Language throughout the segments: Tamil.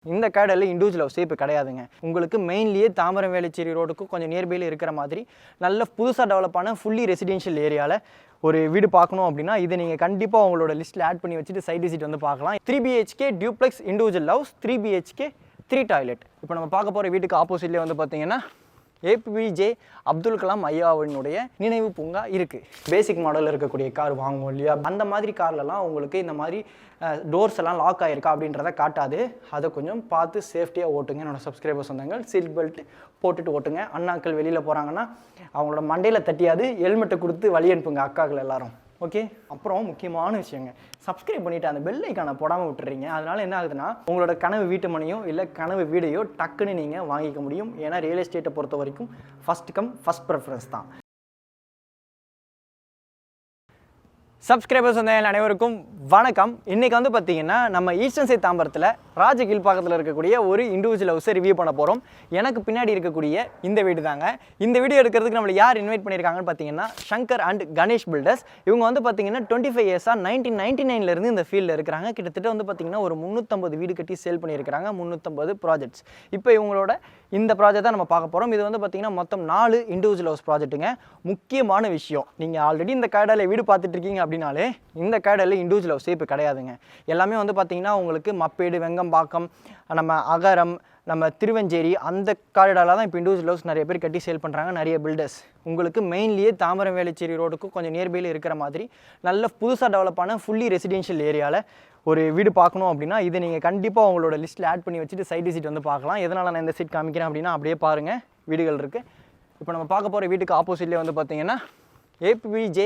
இந்த கார்டில் இண்டிவிஜுவல் ஹவுஸே இப்போ கிடையாதுங்க. உங்களுக்கு மெயின்லியே தாம்பரம் வேளச்சேரி ரோடுக்கும் கொஞ்சம் நியர்பையில் இருக்கிற மாதிரி நல்ல புதுசாக டெவலப்பான ஃபுல்லி ரெசிடென்ஷியல் ஏரியாவில் ஒரு வீடு பார்க்கணும் அப்படின்னா இதை நீங்கள் கண்டிப்பாக உங்களோட லிஸ்ட்டில் ஆட் பண்ணி வச்சுட்டு சைட் விசிட் வந்து பார்க்கலாம். 3 BHK duplex individual house, 3 BHK 3 toilet. இப்போ நம்ம பார்க்க போகிற வீட்டுக்கு ஆப்போசிட்லேயே வந்து பார்த்தீங்கன்னா APJ அப்துல் கலாம் ஐயாவினுடைய நினைவு பூங்கா இருக்குது. பேசிக் மாடலில் இருக்கக்கூடிய கார் வாங்குவோம் இல்லையா, அந்த மாதிரி கார்லலாம் உங்களுக்கு இந்த மாதிரி டோர்ஸ் எல்லாம் லாக் ஆகிருக்கா அப்படின்றத காட்டாது. அதை கொஞ்சம் பார்த்து சேஃப்டியாக ஓட்டுங்க. என்னோடய சப்ஸ்கிரைபர்ஸ் வந்தாங்க, சீட் பெல்ட் போட்டுட்டு ஓட்டுங்க. அண்ணாக்கள் வெளியில் போகிறாங்கன்னா அவங்களோட மண்டையில் தட்டியாது ஹெல்மெட்டை கொடுத்து வழி அனுப்புங்க அக்காக்கள் எல்லாரும். ஓகே, அப்புறம் முக்கியமான விஷயங்க, சப்ஸ்கிரைப் பண்ணிவிட்டு அந்த பெல் ஐக்கானை போடாமல் விட்டுறீங்க. அதனால் என்ன ஆகுதுன்னா உங்களோட கனவு வீட்டு மனையோ இல்லை கனவு வீடையோ டக்குன்னு நீங்கள் வாங்கிக்க முடியும். ஏன்னா ரியல் எஸ்டேட்டை பொறுத்த வரைக்கும் ஃபஸ்ட் கம் ஃபஸ்ட் ப்ரிஃபரன்ஸ் தான். சப்ஸ்கிரைபர்ஸ் வந்து அனைவருக்கும் வணக்கம். இன்றைக்கி வந்து பார்த்திங்கன்னா நம்ம ஈஸ்டர்ன் சைட் தாம்பரத்தில் ராஜகீழ் பக்கத்தில் இருக்கக்கூடிய ஒரு இண்டிவிஜுவல் ஹவுஸை ரிவ்யூ பண்ண போகிறோம். எனக்கு பின்னாடி இருக்கக்கூடிய இந்த வீடு தாங்க. இந்த வீடியோ எடுக்கிறதுக்கு நம்மளை யார் இன்வைட் பண்ணியிருக்காங்கன்னு பார்த்தீங்கன்னா சங்கர் அண்ட் கணேஷ் பில்டர்ஸ். இவங்க வந்து பார்த்திங்கன்னா 25 இயர்ஸாக 1999 இந்த ஃபீல்டில் இருக்கிறாங்க. கிட்டத்தட்ட வந்து பார்த்திங்கன்னா ஒரு 350 வீடு கட்டி சேல் பண்ணியிருக்கிறாங்க, 350 ப்ராஜெக்ட்ஸ். இப்போ இவங்களோட இந்த ப்ராஜெக்ட் தான் நம்ம பார்க்க போகிறோம். இது வந்து பார்த்திங்கன்னா மொத்தம் 4 இண்டிவிஜுவல் ஹவுஸ் ப்ராஜெக்ட்டுங்க. முக்கியமான விஷயம், நீங்கள் ஆல்ரெடி இந்த கார்டால் வீடு பார்த்துட்டு இருக்கீங்க அப்படின்னாலே இந்த கார்டில் இண்டிவிஜுவல் ஹவுஸே இப்போ கிடையாதுங்க. எல்லாமே வந்து பார்த்திங்கன்னா உங்களுக்கு மப்பேடு, வெங்கம்பாக்கம், நம்ம அகரம், நம்ம திருவஞ்சேரி அந்த காரிடாரில் தான் இப்போ இண்டிவிஜுவல் ஹவுஸ் நிறைய பேர் கட்டி சேல் பண்ணுறாங்க, நிறைய பில்டர்ஸ். உங்களுக்கு மெயின்லியே தாம்பரம் வேளச்சேரி ரோடுக்கும் கொஞ்சம் நியர்பையில் இருக்கிற மாதிரி நல்ல புதுசாக டெவலப்பான ஃபுல்லி ரெசிடென்ஷியல் ஏரியாவில் ஒரு வீடு பார்க்கணும் அப்படின்னா இதை நீங்கள் கண்டிப்பாக உங்களோட லிஸ்ட்டில் ஆட் பண்ணி வச்சுட்டு சைட் விசிட் வந்து பார்க்கலாம். எதனால் நான் இந்த சீட் காமிக்கிறேன் அப்படின்னா அப்படியே பாருங்கள், வீடுகள் இருக்குது. இப்போ நம்ம பார்க்க போகிற வீட்டுக்கு ஆப்போசிட்லேயே வந்து பார்த்திங்கன்னா APJ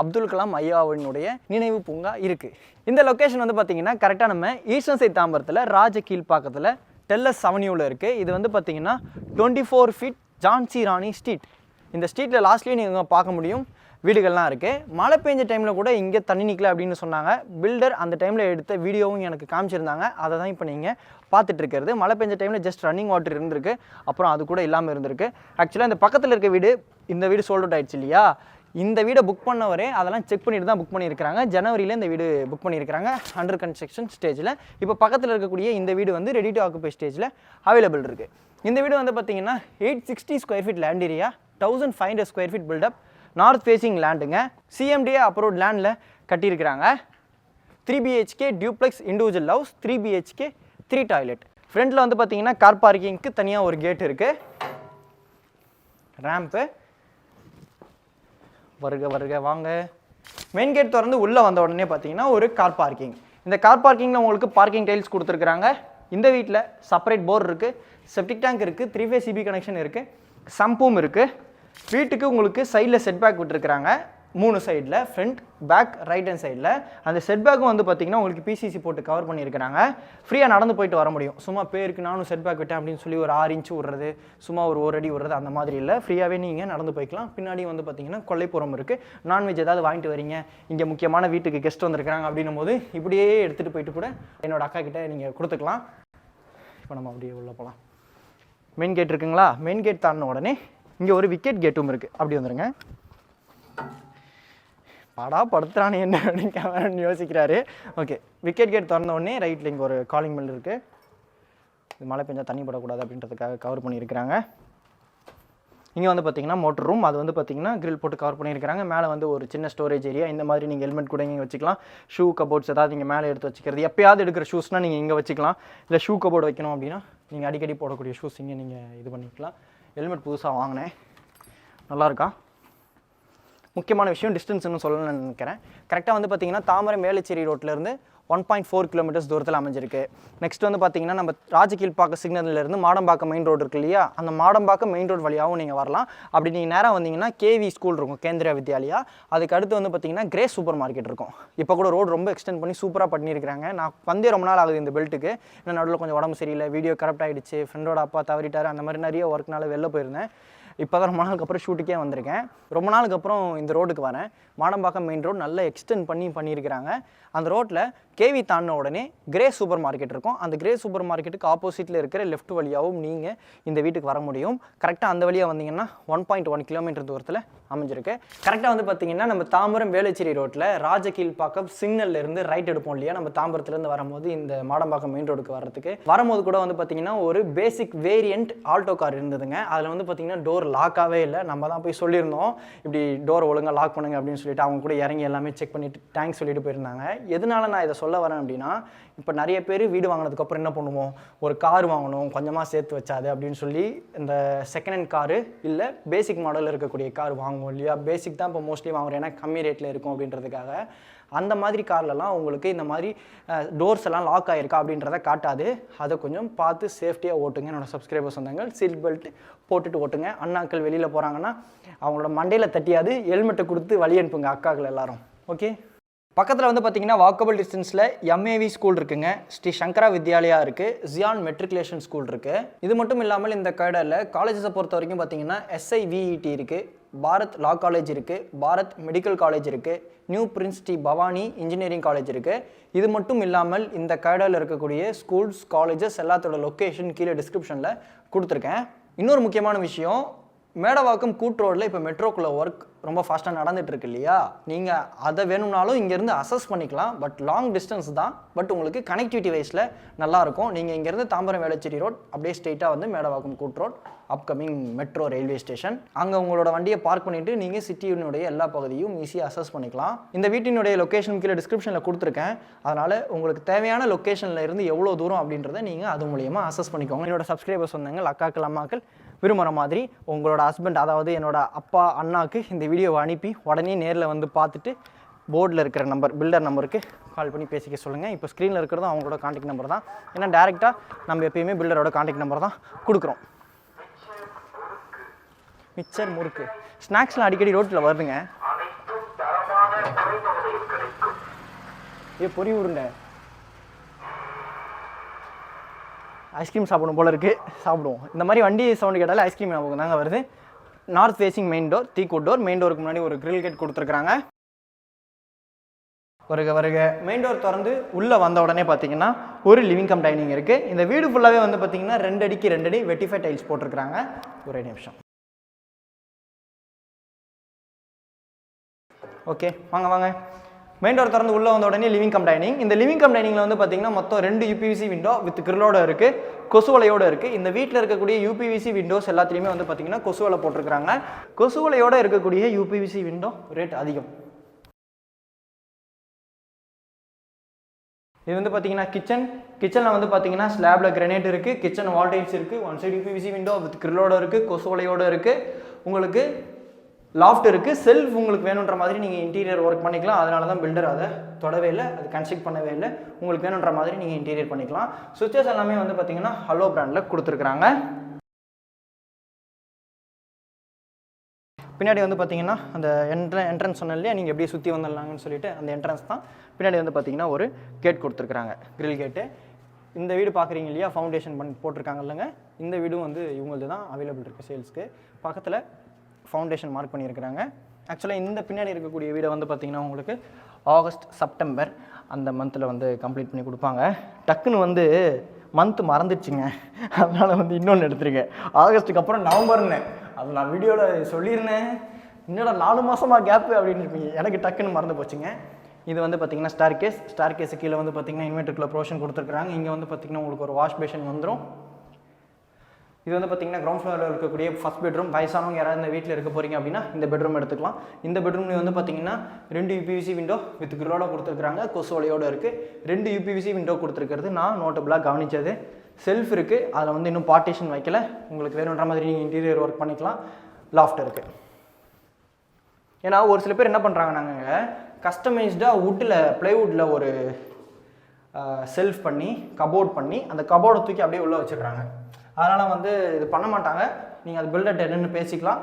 அப்துல் கலாம் ஐயாவினுடைய நினைவு பூங்கா இருக்குது. இந்த லொக்கேஷன் வந்து பார்த்திங்கன்னா கரெக்டாக நம்ம ஈஸ்டர்ன் சைட் தாம்பரத்தில் ராஜகீழ் பக்கத்தில் டெல்லஸ் அவென்யூவில் இருக்குது. இது வந்து பார்த்திங்கன்னா 24 ஃபீட் ஜான்சி ராணி ஸ்ட்ரீட். இந்த ஸ்ட்ரீட்டில் லாஸ்ட்லேயே நீங்கள் பார்க்க முடியும் வீடுகள்லாம் இருக்குது. மழை பெஞ்ச டைமில் கூட இங்கே தண்ணி நிற்கல அப்படின்னு சொன்னாங்க. பில்டர் அந்த டைமில் எடுத்த வீடியோவும் எனக்கு காமிச்சிருந்தாங்க. அதை தான் இப்போ நீங்கள் பார்த்துட்டு இருக்கிறது. மழை பெஞ்ச டைமில் ஜஸ்ட் ரன்னிங் வாட்டர் இருந்திருக்கு, அப்புறம் அது கூட இல்லாமல் இருந்திருக்கு. ஆக்சுவலாக இந்த பக்கத்தில் இருக்க வீடு, இந்த வீடு சோல்ட் அவுட் ஆயிடுச்சு இல்லையா, இந்த வீடை புக் பண்ணவரே அதெல்லாம் செக் பண்ணிட்டு தான் புக் பண்ணியிருக்கிறாங்க. ஜனவரியில் இந்த வீடு புக் பண்ணியிருக்கிறாங்க அண்டர் கன்ஸ்ட்ரக்ஷன் ஸ்டேஜில். இப்போ பக்கத்தில் இருக்கக்கூடிய இந்த வீடு வந்து ரெடி டு ஆக்குபை ஸ்டேஜில் அவைலபிள் இருக்குது. இந்த வீடு வந்து பார்த்திங்கன்னா 860 square feet land area, 1500 square feet built up, north facing லேண்டுங்க. CMDA அப்ரூவ்ட் லேண்டில் கட்டியிருக்கிறாங்க. 3 BHK duplex individual house, 3 BHK 3 toilet. ஃப்ரண்ட்டில் வந்து பார்த்திங்கன்னா கார் பார்க்கிங்க்கு தனியாக ஒரு கேட் இருக்குது, ரேம்ப்பு. வருக வாங்க. மெயின் கேட் திறந்து உள்ளே வந்த உடனே பார்த்தீங்கன்னா ஒரு கார் பார்க்கிங். இந்த கார் பார்க்கிங்கில் உங்களுக்கு பார்க்கிங் டைல்ஸ் கொடுத்துருக்குறாங்க. இந்த வீட்டில் செப்பரேட் போர் இருக்குது, செப்டிக் டேங்க் இருக்குது, 3 phase CB கனெக்ஷன் இருக்குது, சம்பும் இருக்குது. வீட்டுக்கு உங்களுக்கு சைடில் செட் பேக் விட்டுருக்குறாங்க, 3 சைடில், ஃப்ரண்ட், பேக், ரைட் ஹேண்ட் சைடில். அந்த செட் பேக்கும் வந்து பார்த்திங்கன்னா உங்களுக்கு PCC போட்டு கவர் பண்ணியிருக்கிறாங்க. ஃப்ரீயாக நடந்து போயிட்டு வர முடியும். சும்மா பேருக்கு நானும் செட் பேக் விட்டேன் அப்படின்னு சொல்லி ஒரு 6 இன்ச்சு விடுறது, சும்மா ஒரு அடி விடுறது அந்த மாதிரி இல்லை. ஃப்ரீயாகவே நீங்கள் நடந்து போய்க்கலாம். பின்னாடி வந்து பார்த்திங்கன்னா கொல்லைப்புறம் இருக்குது. நான்வெஜ் ஏதாவது வாங்கிட்டு வரீங்க, இங்கே முக்கியமான வீட்டுக்கு கெஸ்ட் வந்திருக்கிறாங்க அப்படின்னும் போது இப்படியே எடுத்துகிட்டு போயிட்டு கூட என்னோடய அக்கா கிட்டே நீங்கள் கொடுத்துக்கலாம். இப்போ நம்ம அப்படியே உள்ளே போகலாம். மெயின் கேட் இருக்குங்களா, மெயின் கேட் தாண்டின உடனே இங்கே ஒரு விக்கெட் கேட்டும் இருக்குது. அப்படி வந்துடுங்க. பாடா படுத்துறானே என்ன அப்படின்னு கேமரான்னு யோசிக்கிறாரு. ஓகே, விக்கெட் கேட் திறந்த உடனே ரைட்டில் இங்கே ஒரு காலிங் பெல் இருக்குது. இது மழை பெஞ்சால் தண்ணி படக்கூடாது அப்படின்றதுக்காக கவர் பண்ணியிருக்கிறாங்க. இங்கே வந்து பார்த்திங்கன்னா மோட்டர் ரூம், அது வந்து பார்த்திங்கன்னா கிரில் போட்டு கவர் பண்ணியிருக்கிறாங்க. மேலே வந்து ஒரு சின்ன ஸ்டோரேஜ் ஏரியா. இந்த மாதிரி நீங்கள் ஹெல்மெட் கூட இங்கே வச்சுக்கலாம். ஷூ கபோர்ட்ஸ் ஏதாவது நீங்கள் மேலே எடுத்து வச்சுக்கிறது, எப்போயாவது எடுக்கிற ஷூஸ்னால் நீங்கள் இங்கே வச்சுக்கலாம். இல்லை ஷூ கபோர்டு வைக்கணும் அப்படின்னா நீங்கள் அடிக்கடி போடக்கூடிய ஷூஸ் இங்கே நீங்கள் இது பண்ணிக்கலாம். ஹெல்மெட் புதுசாக வாங்கினேன், நல்லாயிருக்கா. முக்கியமான விஷயம் டிஸ்டன்ஸ்னு சொல்லணும்னு நினைக்கிறேன். கரெக்டாக வந்து பார்த்திங்கன்னா தாம்பரம் வேளச்சேரி ரோட்லேருந்து 1.4 கிலோமீட்டர்ஸ் தூரத்தில் அமைஞ்சிருக்கு. நெக்ஸ்ட் வந்து பார்த்திங்கன்னா நம்ம ராஜகீழ் பாக்க சிக்னல்லேருந்து மாடம்பாக்கம் மெயின் ரோடு இருக்கு இல்லையா, அந்த மாடம்பாக்கம் மெயின் ரோடு வழியாகவும் நீங்கள் வரலாம். அப்படி நீங்கள் நேராக வந்தீங்கன்னா KV ஸ்கூல் இருக்கும், கேந்திரியா வித்யாலயா. அதுக்கு அடுத்து வந்து பார்த்திங்கன்னா கிரேஸ் சூப்பர் மார்க்கெட் இருக்கும். இப்போ கூட ரோடு ரொம்ப எக்ஸ்டெண்ட் பண்ணி சூப்பராக பண்ணியிருக்கிறாங்க. நான் வந்தே ரொம்ப நாள் ஆகுது இந்த பெல்ட்டுக்கு. ஏன்னா நடுவில் கொஞ்சம் உடம்பு சரியில்லை, வீடியோ கரெக்ட் ஆகிடுச்சு, ஃப்ரெண்டோட அப்பா தவறிட்டார், அந்த மாதிரி நிறைய ஒர்க்னால வெளில போயிருந்தேன். இப்போ தான் ரொம்ப நாளுக்கு அப்புறம் ஷூட்டுக்கே வந்திருக்கேன். ரொம்ப நாளுக்கு அப்புறம் இந்த ரோடுக்கு வரேன். மாடம்பாக்கம் மெயின் ரோடு நல்லா எக்ஸ்டெண்ட் பண்ணியிருக்கிறாங்க. அந்த ரோட்டில் கேவி தாண்டின உடனே கிரே சூப்பர் மார்க்கெட் இருக்கும். அந்த கிரே சூப்பர் மார்க்கெட்டுக்கு ஆப்போசிட்டில் இருக்கிற லெஃப்ட் வழியாகவும் நீங்கள் இந்த வீட்டுக்கு வர முடியும். கரெக்டாக அந்த வழியாக வந்தீங்கன்னா 1.1 கிலோமீட்டர் தூரத்தில் அமைஞ்சிருக்கு. கரெக்டாக வந்து பார்த்தீங்கன்னா நம்ம தாம்பரம் வேளச்சேரி ரோட்டில் ராஜகீழ்பாக்கம் சிக்னல்லேருந்து ரைட் எடுப்போம் இல்லையா, நம்ம தாம்பரத்துலேருந்து வரும்போது இந்த மாடம்பாக்கம் மெயின் ரோடுக்கு வரதுக்கு வரும்போது கூட வந்து பார்த்தீங்கன்னா ஒரு பேசிக் வேரியண்ட் ஆல்டோ கார் இருந்ததுங்க. அதில் வந்து பார்த்தீங்கன்னா டோர் லாக்காகவே இல்லை. நம்ம தான் போய் சொல்லியிருந்தோம் இப்படி டோர் ஒழுங்காக லாக் பண்ணுங்க அப்படின்னு சொல்லிட்டு அவங்க கூட இறங்கி எல்லாமே செக் பண்ணிவிட்டு தேங்க்ஸ் சொல்லிட்டு போயிருந்தாங்க. எதனால நான் இதை சொல்ல வரேன் அப்படின்னா, இப்போ நிறைய பேர் வீடு வாங்கினதுக்கப்புறம் என்ன பண்ணுவோம், ஒரு கார் வாங்கணும் கொஞ்சமாக சேர்த்து வச்சாது அப்படின்னு சொல்லி இந்த செகண்ட் ஹேண்ட் காரு இல்லை பேசிக் மாடலில் இருக்கக்கூடிய கார் வாங்குவோம் இல்லையா. பேசிக் தான் இப்போ மோஸ்ட்லி வாங்குறோம், ஏன்னா கம்மி ரேட்டில் இருக்கும் அப்படின்றதுக்காக. அந்த மாதிரி கார்லலாம் உங்களுக்கு இந்த மாதிரி டோர்ஸ் எல்லாம் லாக் ஆகிருக்கா அப்படின்றத காட்டாது. அதை கொஞ்சம் பார்த்து சேஃப்டியாக ஓட்டுங்க. என்னோட சப்ஸ்கிரைபர்ஸ் வந்தாங்க, சீட் பெல்ட் போட்டுட்டு ஓட்டுங்க. அண்ணாக்கள் வெளியில் போகிறாங்கன்னா அவங்களோட மண்டையில் தட்டியாது ஹெல்மெட்டை கொடுத்து வழி அனுப்புங்க அக்காக்கள் எல்லாரும். ஓகே, பக்கத்தில் வந்து பார்த்தீங்கன்னா வாக்கபிள் டிஸ்டன்ஸில் எம்ஏவி ஸ்கூல் இருக்குங்க, ஸ்ரீ சங்கரா வித்யாலயா இருக்குது, ஜியான் மெட்ரிகுலேஷன் ஸ்கூல் இருக்குது. இது மட்டும் இல்லாமல் இந்த கடையில் காலேஜஸை பொறுத்த வரைக்கும் பார்த்தீங்கன்னா SIVET இருக்குது, பாரத் லா காலேஜ் இருக்குது, பாரத் மெடிக்கல் காலேஜ் இருக்குது, new prince Sri Bhavani engineering college இருக்குது. இது மட்டும் இல்லாமல் இந்த கடையில் இருக்கக்கூடிய ஸ்கூல்ஸ் காலேஜஸ் எல்லாத்தோட லொக்கேஷன் கீழே டிஸ்கிரிப்ஷனில் கொடுத்துருக்கேன். இன்னொரு முக்கியமான விஷயம், மேடவாக்கம் கூட்ரோடில் இப்போ மெட்ரோக்குள்ளே ஒர்க் ரொம்ப ஃபாஸ்ட்டாக நடந்துட்டு இருக்கு இல்லையா, நீங்கள் அதை வேணும்னாலும் இங்கேருந்து அசஸ் பண்ணிக்கலாம். பட் லாங் டிஸ்டன்ஸ் தான், பட் உங்களுக்கு கனெக்டிவிட்டி வைஸில் நல்லாயிருக்கும். நீங்கள் இங்கேருந்து தாம்பரம் வேளச்சேரி ரோட் அப்படியே ஸ்ட்ரெயிட்டாக வந்து Medavakkam Koot road upcoming metro railway station, அங்கே உங்களோட வண்டியை பார்க் பண்ணிவிட்டு நீங்கள் சிட்டியினுடைய எல்லா பகுதியும் ஈஸியாக அசஸ் பண்ணிக்கலாம். இந்த வீட்டினுடைய லொக்கேஷன் கீழே டிஸ்கிரிப்ஷனில் கொடுத்துருக்கேன். அதனால் உங்களுக்கு தேவையான லொக்கேஷனில் இருந்து எவ்வளோ தூரம் அப்படின்றத நீங்கள் அது மூலியமாக அசஸ் பண்ணிக்கோங்க. என்னோட சப்ஸ்கிரைபர்ஸ் வந்தாங்க, அக்காக்கள் அம்மாக்கள் விரும்புகிற மாதிரி உங்களோட ஹஸ்பண்ட், அதாவது என்னோட அப்பா அண்ணாக்கு இந்த வீடியோவை அனுப்பி உடனே நேரில் வந்து பார்த்துட்டு போர்டில் இருக்கிற நம்பர் பில்டர் நம்பருக்கு கால் பண்ணி பேசிக்க சொல்லுங்கள். இப்போ ஸ்க்ரீனில் இருக்கிறதும் அவங்களோட கான்டாக்ட் நம்பர் தான். ஏன்னா டேரெக்டாக நம்ம எப்பயுமே பில்டரோட கான்டாக்ட் நம்பர் தான் கொடுக்குறோம். மிச்சர் முறுக்கு ஸ்நாக்ஸ்லாம் அடிக்கடி ரோட்டில் வருதுங்க. பொரி உருண்டை ஐஸ்கிரீம் சாப்பிடும் போல இருக்குது, சாப்பிடுவோம். இந்த மாதிரி வண்டி சவுண்டு கேட்டாலே ஐஸ்கிரீம் ஞாபகம் தாங்க வருது. North facing main door, teak wood door. Main டோருக்கு முன்னாடி ஒரு கிரில் கேட் கொடுத்துருக்குறாங்க. வருக மெயின் டோர் திறந்து உள்ளே வந்த உடனே பார்த்தீங்கன்னா ஒரு லிவிங் கம் டைனிங் இருக்குது. இந்த வீடு ஃபுல்லாகவே வந்து பார்த்தீங்கன்னா 2 அடிக்கு 2 அடி வெட்டிஃபை டைல்ஸ் போட்டிருக்கிறாங்க. ஒரே நிமிஷம். ஓகே, வாங்க. மெயின் டோர் திறந்து உள்ளே வந்த உடனே லிவிங் கம் டைனிங். இந்த லிவிங் கம் டைனிங்கில் வந்து பார்த்தீங்கன்னா மொத்தம் 2 UPVC விண்டோ வித் கிரிலோட இருக்குது, கொசுவலையோடு இருக்குது. இந்த வீட்டில் இருக்கக்கூடிய UPVC விண்டோஸ் எல்லாத்துலேயுமே வந்து பார்த்தீங்கன்னா கொசுவலை போட்டிருக்கிறாங்க. கொசுவலையோடு இருக்கக்கூடிய UPVC விண்டோ ரேட் அதிகம். இது வந்து பார்த்தீங்கன்னா கிச்சனில் வந்து பார்த்தீங்கன்னா ஸ்லாபில் கிரனைட் இருக்குது, கிச்சன் வால் டைல்ஸ் இருக்குது, one side UPVC window with கிரிலோட இருக்குது, கொசுவலையோடு இருக்குது. உங்களுக்கு லாஃப்ட் இருக்குது, செல்ஃப் உங்களுக்கு வேணுன்ற மாதிரி நீங்கள் இன்டீரியர் ஒர்க் பண்ணிக்கலாம். அதனால தான் பில்டர் அதை தொடவே இல்லை, அது கன்ஸ்ட்ரக்ட் பண்ணவே இல்லை. உங்களுக்கு வேணுன்ற மாதிரி நீங்கள் இன்டீரியர் பண்ணிக்கலாம். சுவிச்சஸ் எல்லாமே வந்து பார்த்தீங்கன்னா ஹலோ பிராண்டில் கொடுத்துருக்குறாங்க. பின்னாடி வந்து பார்த்தீங்கன்னா அந்த என்ட்ரன்ஸ் சொன்ன இல்லையா, நீங்கள் எப்படி சுற்றி வந்துடலாங்கன்னு சொல்லிட்டு அந்த என்ட்ரன்ஸ் தான். பின்னாடி வந்து பார்த்தீங்கன்னா ஒரு கேட் கொடுத்துருக்குறாங்க, கிரில் கேட்டு. இந்த வீடு பார்க்குறீங்க இல்லையா, ஃபவுண்டேஷன் போட்டிருக்காங்க இல்லைங்க, இந்த வீடும் வந்து இவங்களது தான் அவைலபிள் இருக்குது சேல்ஸ்க்கு. பக்கத்தில் ஃபவுண்டேஷன் மார்க் பண்ணியிருக்கிறாங்க. ஆக்சுவலாக இந்த பின்னாடி இருக்கக்கூடிய வீடை வந்து பார்த்திங்கன்னா உங்களுக்கு ஆகஸ்ட் செப்டம்பர் அந்த மந்தில் வந்து கம்ப்ளீட் பண்ணி கொடுப்பாங்க. டக்குன்னு வந்து மந்த் மறந்துடுச்சுங்க, அதனால் வந்து இன்னொன்று எடுத்துருக்கேன். ஆகஸ்ட்டுக்கு அப்புறம் நவம்பர்னு அது நான் வீடியோவில் சொல்லியிருந்தேன். என்னடா 4 மாதமாக கேப்பு அப்படின்னு இருப்பீங்க, எனக்கு டக்குன்னு மறந்து போச்சுங்க. இது வந்து பார்த்திங்கன்னா ஸ்டார் கேஸு கீழே வந்து பார்த்திங்கன்னா இன்வெர்ட்டருக்குள்ள ப்ரொவிஷன் கொடுத்துருக்குறாங்க. இங்கே வந்து பார்த்திங்கன்னா உங்களுக்கு ஒரு வாஷ் பேஷன் வந்துடும். இது வந்து பார்த்தீங்கன்னா கிரவுண்ட் ஃப்ளோரில் இருக்கக்கூடிய ஃபஸ்ட் பெட்ரூம். வயசானவங்க யாராவது இந்த வீட்டில் இருக்க போகிறீங்க அப்படின்னா இந்த பெட்ரூம் எடுத்துக்கலாம். இந்த பெட்ரூம்லேயே வந்து பார்த்தீங்கன்னா 2 UPVC விண்டோ வித் கிரிலோட கொடுத்துருக்குறாங்க, கொசுவலையோடு இருக்குது. 2 UPVC விண்டோ கொடுத்துருக்கிறது நான் நோட்டபுளாக கவனித்தது. செல்ஃப் இருக்குது, அதில் வந்து இன்னும் பார்ட்டிஷன் வைக்கல. உங்களுக்கு வேணுன்ற மாதிரி நீங்கள் இன்டீரியர் ஒர்க் பண்ணிக்கலாம். லாஃப்ட் இருக்குது. ஏன்னா ஒரு சில பேர் என்ன பண்ணுறாங்க, நாங்கள் கஸ்டமைஸ்டாக வுட்டில் ப்ளைவுட்டில் ஒரு செல்ஃப் பண்ணி கபோர்ட் பண்ணி அந்த கபோர்டை தூக்கி அப்படியே உள்ளே வச்சுக்கிறாங்க. அதனால் வந்து இது பண்ண மாட்டாங்க. நீங்கள் அது பில்டர்ட்ட என்னென்னு பேசிக்கலாம்.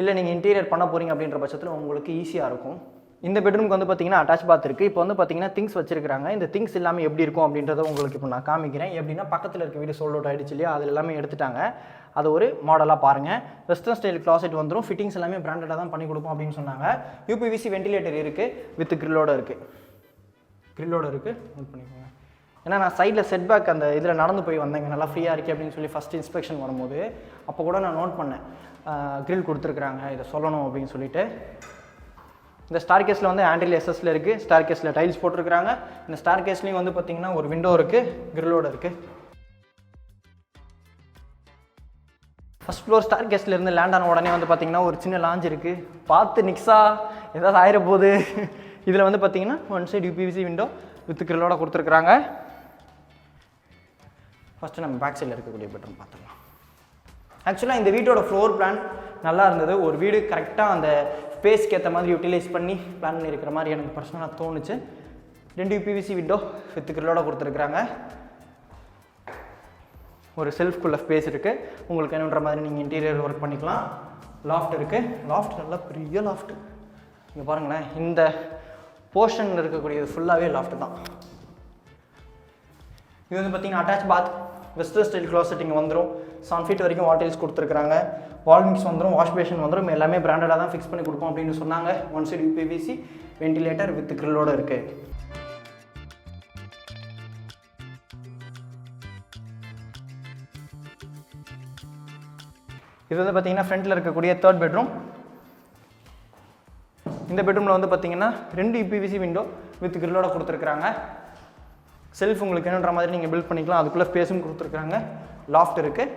இல்லை நீங்கள் இன்டீரியர் பண்ண போகிறீங்க அப்படின்ற பட்சத்தில் உங்களுக்கு ஈஸியாக இருக்கும். இந்த பெட்ரூமுக்கு வந்து பார்த்தீங்கன்னா அட்டாச் பாத் இருக்குது. இப்போ வந்து பார்த்தீங்கன்னா திங்ஸ் வச்சிருக்காங்க. இந்த திங்ஸ் எல்லாமே எப்படி இருக்கும் அப்படின்றத உங்களுக்கு இப்போ நான் காமிக்கிறேன். எப்படின்னா பக்கத்தில் இருக்க வீடு சோல்ட் அவுட் ஆகிடுச்சு இல்லையா, அது எல்லாமே எடுத்துட்டாங்க. அது ஒரு மாடலாக பாருங்கள். வெஸ்டர்ன் ஸ்டைல் கிளாசெட் வந்துடும். ஃபிட்டிங்ஸ் எல்லாமே பிராண்டடாக தான் பண்ணி கொடுப்போம் அப்படின்னு சொன்னாங்க. UPVC வென்டிலேட்டர் இருக்குது, வித் கிரிலோடு இருக்குது. கிரில்லோட இருக்குது, நோட் பண்ணிக்கோங்க. ஏன்னா நான் சைடில் செட்பேக் அந்த இதில் நடந்து போய் வந்தேங்க, நல்லா ஃப்ரீயாக இருக்கே அப்படின்னு சொல்லி ஃபஸ்ட் இன்ஸ்பெக்ஷன் வரும்போது அப்போ கூட நான் நோட் பண்ணேன், கிரில் கொடுத்துருக்குறாங்க, இதை சொல்லணும் அப்படின்னு சொல்லிட்டு. இந்த ஸ்டார் கேஸில் வந்து ஆண்டில் எஸ்எஸ்ல இருக்குது, ஸ்டார் கேஸில் டைல்ஸ் போட்டிருக்கிறாங்க. இந்த ஸ்டார் கேஸ்லேயும் வந்து பார்த்திங்கன்னா ஒரு விண்டோ இருக்குது, கிரில்லோட இருக்குது. ஃபஸ்ட் ஃப்ளோர் ஸ்டார் கேஸ்லேருந்து லேண்ட் ஆன உடனே வந்து பார்த்திங்கன்னா ஒரு சின்ன லாஞ்ச் இருக்குது. பார்த்து நிக்ஸா ஏதாவது ஆயிர போகுது. இதில் வந்து பார்த்திங்கன்னா one side UPVC window with கிரில்லோட கொடுத்துருக்குறாங்க. ஃபஸ்ட்டு நம்ம பேக் சைடில் இருக்கக்கூடிய பெட்ரூம் பார்த்துக்கலாம். ஆக்சுவலாக இந்த வீட்டோட ஃப்ளோர் பிளான் நல்லா இருந்தது. ஒரு வீடு கரெக்டாக அந்த ஸ்பேஸ்க்கு ஏற்ற மாதிரி யூட்டிலைஸ் பண்ணி பிளான் பண்ணியிருக்கிற மாதிரி எனக்கு பர்சனலாக தோணுச்சு. 2 யூபிவிசி விண்டோ வித் கிரில்லோட கொடுத்துருக்குறாங்க. ஒரு செல்ஃப்குள்ள ஸ்பேஸ் இருக்குது, உங்களுக்கு என்னன்ற மாதிரி நீங்கள் இன்டீரியர் ஒர்க் பண்ணிக்கலாம். லாஃப்ட் இருக்குது, லாஃப்ட் நல்லா பெரிய லாஃப்ட். இங்கே பாருங்களேன், இந்த போர்ஷனில் இருக்கக்கூடியது ஃபுல்லாகவே லாஃப்ட் தான். இது வந்து பார்த்திங்கன்னா attach bath, western style closet இங்கே வந்துடும். 7 feet வரைக்கும் வால் டைல்ஸ் கொடுத்துருக்குறாங்க. வால் மிக்ஸ் வந்துடும், வாஷ் பேஷன் வந்துடும். எல்லாமே பிராண்டடாக தான் ஃபிக்ஸ் பண்ணி கொடுப்போம் அப்படின்னு சொன்னாங்க. One side UPVC ventilator with கிரில்லோட இருக்குது. இது வந்து பார்த்திங்கன்னா ஃப்ரண்ட்டில் இருக்கக்கூடிய 3rd பெட்ரூம். இந்த பெட்ரூமில் வந்து பார்த்திங்கன்னா 2 யூபிவிசி விண்டோ வித் கிரில்லோட கொடுத்துருக்குறாங்க. செல்ஃப் உங்களுக்கு என்னன்ற மாதிரி நீங்கள் பில்ட் பண்ணிக்கலாம். அதுக்குள்ளே ஸ்பேஸும் கொடுத்துருக்குறாங்க. லாஃப்ட் இருக்குது.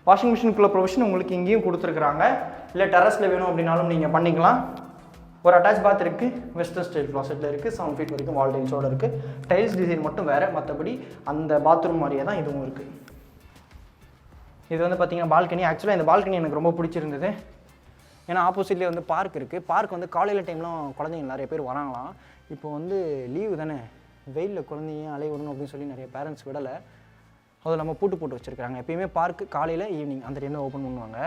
வாஷிங் மிஷினுக்குள்ள ப்ரொவிஷன் உங்களுக்கு இங்கேயும் கொடுத்துருக்குறாங்க. இல்லை டெரஸில் வேணும் அப்படின்னாலும் நீங்கள் பண்ணிக்கலாம். ஒரு அட்டாச் பாத் இருக்குது, வெஸ்டர்ன் ஸ்டைல் க்ளாசெட்டில் இருக்குது. 7 feet வரைக்கும் வால் டைல்ஸோடு இருக்குது. டைல்ஸ் டிசைன் மட்டும் வேறு, மற்றபடி அந்த பாத்ரூம் மாதிரியே தான் இதுவும் இருக்குது. இது வந்து பார்த்திங்கன்னா பால்கனி. ஆக்சுவலாக இந்த பால்கனி எனக்கு ரொம்ப பிடிச்சிருந்தது. ஏன்னா ஆப்போசிட்லேயே வந்து பார்க் இருக்குது. பார்க் வந்து காலையில் டைம்லாம் குழந்தைங்க நிறைய பேர் வராங்களாம். இப்போ வந்து லீவு தானே, வெயிலில் குழந்தைங்க அலைய விடணும் அப்படின்னு சொல்லி நிறைய பேரண்ட்ஸ் விடலை. அதில் நம்ம போட்டு வச்சுருக்காங்க. எப்பயுமே பார்க்கு காலையில் ஈவினிங் அந்த டைம் தான் ஓப்பன் பண்ணுவாங்க.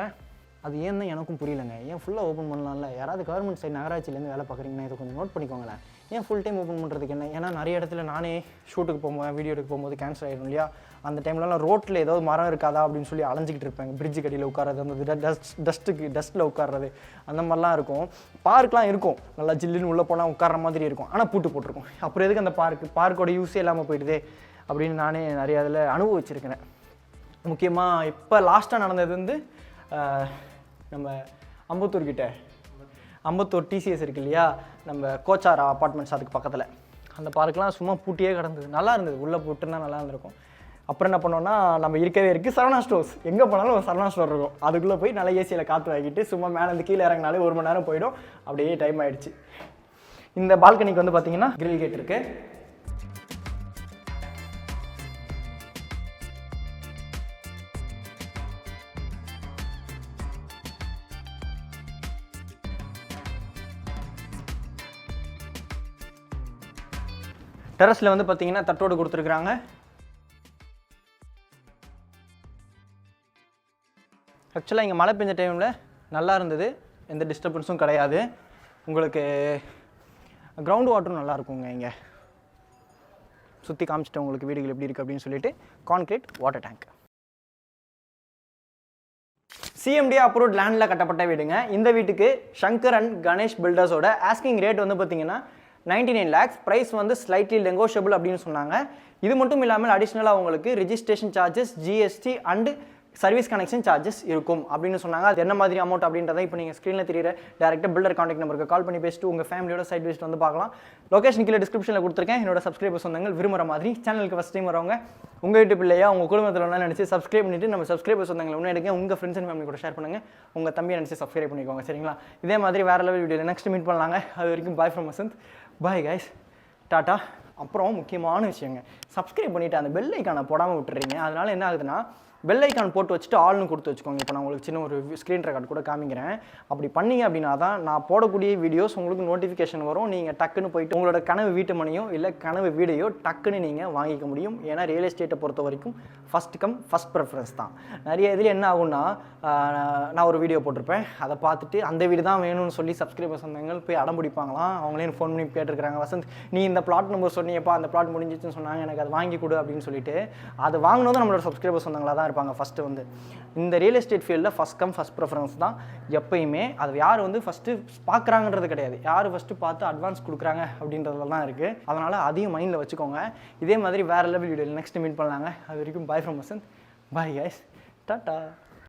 அது ஏன் தான் எனக்கும் புரியலைங்க. ஏன் ஃபுல்லாக ஓப்பன் பண்ணலாம்ல? யாராவது கவர்மெண்ட் சைடு நகராட்சியிலேருந்து வேலை பார்க்குறீங்கன்னா இதை கொஞ்சம் நோட் பண்ணிக்கோங்களேன். ஏன் ஃபுல் டைம் ஓப்பன் பண்ணுறதுக்கு என்ன? ஏன்னா நிறைய இடத்துல நானே ஷூட்டுக்கு போகும்போது, வீடியோ எடுக்க போகும்போது கேன்சல் ஆகிடும் இல்லையா? அந்த டைம்லலாம் ரோட்டில் ஏதாவது மரம் இருக்காதா அப்படின்னு சொல்லி அலைஞ்சிக்கிட்டு இருப்பாங்க. பிரிட்ஜு கடியில் உட்காரது, அந்த டஸ்ட்டில் உட்கார்றது, அந்த மாதிரிலாம் இருக்கும். பார்க்லாம் இருக்கும், நல்லா ஜில்லுன்னு உள்ளே போனால் உட்கார்ற மாதிரி இருக்கும். ஆனால் போட்டிருக்கும். அப்புறம் எதுக்கு அந்த பார்க்கோட யூஸே இல்லாமல் போயிடுதே அப்படின்னு நானே நிறைய அதில் அனுபவிச்சிருக்கிறேன். முக்கியமாக இப்போ லாஸ்ட்டாக நடந்தது வந்து நம்ம அம்பத்தூர் டிசிஎஸ் இருக்கு இல்லையா, நம்ம கோச்சாரா அப்பார்ட்மெண்ட்ஸ் அதுக்கு பக்கத்தில் அந்த பார்க்கெலாம் சும்மா பூட்டியே கிடந்தது. நல்லா இருந்தது, உள்ளே போட்டுருந்தா நல்லா இருந்திருக்கும். அப்புறம் என்ன பண்ணோன்னா, நம்ம இருக்கவே இருக்குது சரவணா ஸ்டோர்ஸ். எங்கே போனாலும் ஒரு சரவணா ஸ்டோர் இருக்கும். அதுக்குள்ளே போய் நல்லா ஏசியில் காற்று வாங்கிட்டு சும்மா மேலே இருந்து கீழே இறங்கினாலே 1 மணி நேரம் போயிடும். அப்படியே டைம் ஆகிடுச்சு. இந்த பால்கனிக்கு வந்து பார்த்திங்கன்னா கிரில் கேட் இருக்குது. டெரஸில் வந்து பார்த்திங்கன்னா தட்டோடு கொடுத்துருக்குறாங்க. ஆக்சுவலாக இங்கே மழை பெஞ்ச டைமில் நல்லா இருந்தது, எந்த டிஸ்டர்பன்ஸும் கிடையாது. உங்களுக்கு கிரவுண்ட் வாட்டரும் நல்லா இருக்குங்க. இங்கே சுற்றி காமிச்சிட்டு உங்களுக்கு வீடுகள் எப்படி இருக்குது அப்படின்னு சொல்லிட்டு. Concrete water tank. CMD approved லேண்டில் கட்டப்பட்ட வீடுங்க. இந்த வீட்டுக்கு சங்கர் அண்ட் கணேஷ் பில்டர்ஸோட ஆஸ்கிங் ரேட் வந்து பார்த்திங்கன்னா 99 lakhs. ப்ரைஸ் வந்து ஸ்லைட்லி நெகோஷியபிள் அப்படின்னு சொன்னாங்க. இது மட்டும் இல்லாமல் அடிஷ்னலாக உங்களுக்கு registration charges, GST and service connection charges இருக்கும் அப்படின்னு சொன்னாங்க. அது என்ன மாதிரி அமௌண்ட் அப்படின்றத இப்போ நீங்கள் ஸ்க்ரீனில் தெரியுற டேரெக்டாக பில்டர் கான்டாக்ட் நம்பருக்கு கால் பண்ணி பேசிட்டு உங்கள் ஃபேமிலியோட சைட் விசிட் வந்து பார்க்கலாம். லொகேஷன் கீழே டிஸ்கிரிப்ஷனில் கொடுத்துருக்கேன். என்னோட சப்ஸ்கிரைபர்ஸ் சொந்தங்கள் விரும்புகிற மாதிரி சேனலுக்கு ஃபஸ்ட் டைம் வரவங்க உங்கள் வீட்டு பிள்ளையா உங்கள் குடும்பத்தில் ஒன்றா நினச்சி சப்ஸ்கிரைப் பண்ணிவிட்டு நம்ம சப்ஸ்கிரைபர்ஸ் சொந்தங்களை ஒன்று எடுங்க. உங்கள் ஃப்ரெண்ட்ஸ் அண்ட் ஃபேமிலி கூட ஷேர் பண்ணுங்கள். உங்கள் தம்பியை நினச்சி சப்ஸ்கிரைப் பண்ணிக்கோங்க. சரிங்களா? இதே மாதிரி வேறு லெவல் வீடியோவில் நெக்ஸ்ட் மீட் பண்ணலாங்க. அது வரைக்கும் bye from Vasanth. Bye guys, tata. அப்புறம் முக்கியமான விஷயங்க, சப்ஸ்கிரைப் பண்ணிவிட்டு அந்த பெல் ஐக்கானை போடாமல் விட்டுறீங்க. அதனால் என்ன ஆகுதுன்னா, பெல் ஐக்கான் போட்டு வச்சுட்டு ஆல்னு கொடுத்து வச்சுக்கோங்க. இப்போ நான் உங்களுக்கு சின்ன ஒரு ஸ்க்ரீன் ரெக்கார்ட் கூட காமிக்கிறேன். அப்படி பண்ணிங்க அப்படின்னா தான் நான் போடக்கூடிய வீடியோஸ் உங்களுக்கு நோட்டிஃபிகேஷன் வரும். நீங்கள் டக்குன்னு போயிட்டு உங்களோட கனவு வீட்டு மனையோ இல்லை கனவு வீடையோ டக்குன்னு நீங்கள் வாங்கிக்க முடியும். ஏன்னா ரியல் எஸ்டேட்டை பொறுத்த வரைக்கும் ஃபஸ்ட் கம் ஃபஸ்ட் ப்ரிஃபரன்ஸ் தான். நிறைய இதில் என்ன ஆகும்னா, நான் ஒரு வீடியோ போட்டிருப்பேன், அதை பார்த்துட்டு அந்த வீடு தான் வேணும்னு சொல்லி சப்ஸ்கிரைபர்ஸ் வந்தவங்க போய் அடம் பிடிப்பாங்களாம். அவங்களே ஃபோன் பண்ணி கேட்டிருக்கிறாங்க, வசந்த் நீ இந்த பிளாட் நம்பர் சொன்னீங்கப்பா, அந்த பிளாட் முடிஞ்சிச்சுன்னு சொன்னாங்க, எனக்கு அதை வாங்கி கொடு அப்படின்னு சொல்லிட்டு. அது வாங்கினதும் நம்மளோட சப்ஸ்கிரைபர்ஸ் வந்தவங்களா தான் இருப்பாங்க ஃபஸ்ட்டு வந்து. இந்த ரியல் எஸ்டேட் ஃபீல்டில் ஃபஸ்ட் கம் ஃபஸ்ட் ப்ரிஃபரன்ஸ் தான் எப்பயுமே. அது யார் வந்து ஃபஸ்ட்டு பார்க்குறாங்கன்றது கிடையாது, யார் ஃபஸ்ட்டு பார்த்து அட்வான்ஸ் கொடுக்குறாங்க அப்படின்றதுல தான் இருக்குது. அதனால் அதையும் மைண்டில் வச்சுக்கோங்க. இதே மாதிரி வேறு லெவல் வீடியோ நெக்ஸ்ட் மீட் பண்ணலாங்க. அது வரைக்கும் bye from Vasanth. Bye guys, tata.